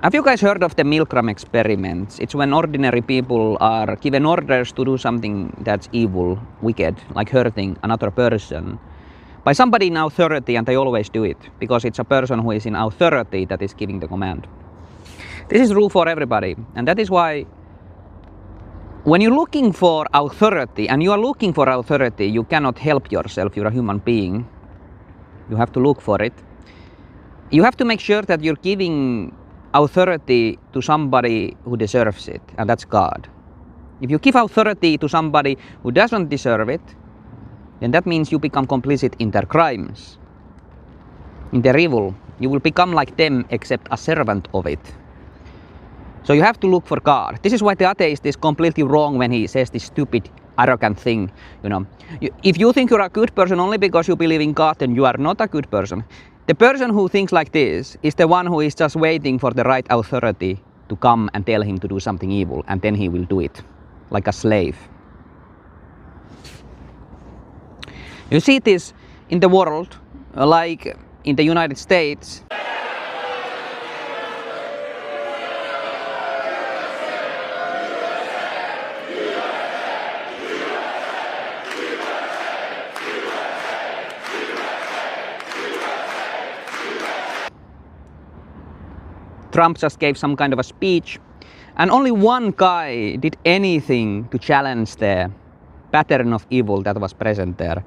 Have you guys heard of the Milgram experiments? It's when ordinary people are given orders to do something that's evil, wicked, like hurting another person by somebody in authority, and they always do it because it's a person who is in authority that is giving the command. This is true for everybody, and that is why when you're looking for authority, and you are looking for authority, you cannot help yourself. You're a human being. You have to look for it. You have to make sure that you're giving authority to somebody who deserves it, and that's God. If you give authority to somebody who doesn't deserve it, then that means you become complicit in their crimes, in their evil. You will become like them, except a servant of it. So you have to look for God. This is why the atheist is completely wrong when he says this stupid, arrogant thing. If you think you're a good person only because you believe in God, then you are not a good person. The person who thinks like this is the one who is just waiting for the right authority to come and tell him to do something evil, and then he will do it, like a slave. You see this in the world, like in the United States. Trump just gave some kind of a speech, and only one guy did anything to challenge the pattern of evil that was present there.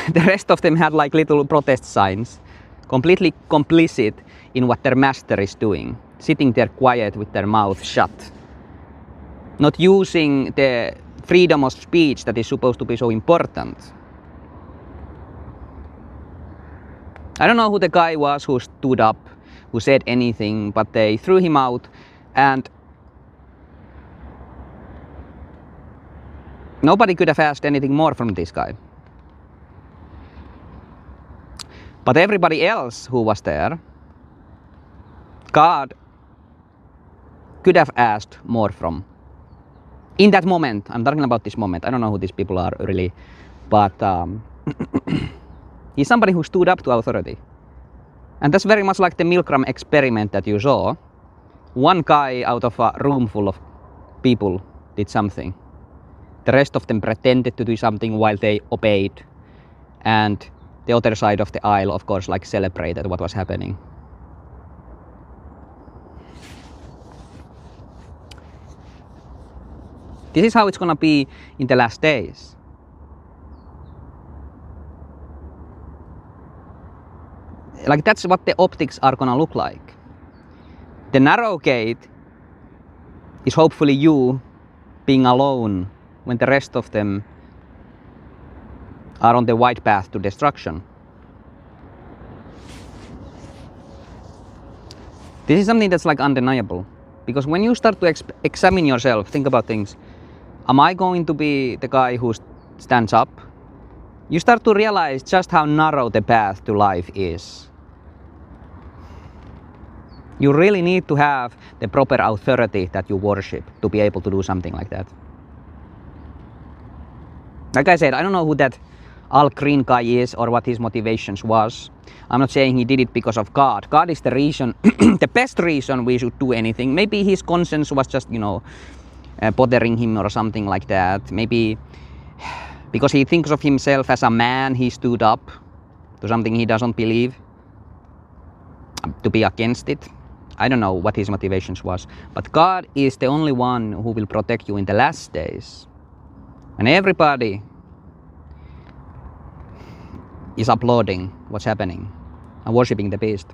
The rest of them had like little protest signs, completely complicit in what their master is doing, sitting there quiet with their mouth shut, not using the freedom of speech that is supposed to be so important. I don't know who the guy was who stood up, who said anything, but they threw him out, and nobody could have asked anything more from this guy. But everybody else who was there, God could have asked more from. In that moment, I'm talking about this moment, I don't know who these people are really, but he's somebody who stood up to authority. And that's very much like the Milgram experiment that you saw. One guy out of a room full of people did something. The rest of them pretended to do something while they obeyed. And the other side of the aisle, of course, like celebrated what was happening. This is how it's gonna be in the last days. Like, that's what the optics are gonna look like. The narrow gate is hopefully you being alone when the rest of them are on the wide path to destruction. This is something that's like undeniable, because when you start to examine yourself, think about things. Am I going to be the guy who stands up? You start to realize just how narrow the path to life is. You really need to have the proper authority that you worship to be able to do something like that. Like I said, I don't know who that Al Green guy is or what his motivations was. I'm not saying he did it because of God. God is the reason, the best reason we should do anything. Maybe his conscience was just, bothering him or something like that. Maybe because he thinks of himself as a man, he stood up to something he doesn't believe, to be against it. I don't know what his motivations was, but God is the only one who will protect you in the last days. And everybody is applauding what's happening and worshipping the beast.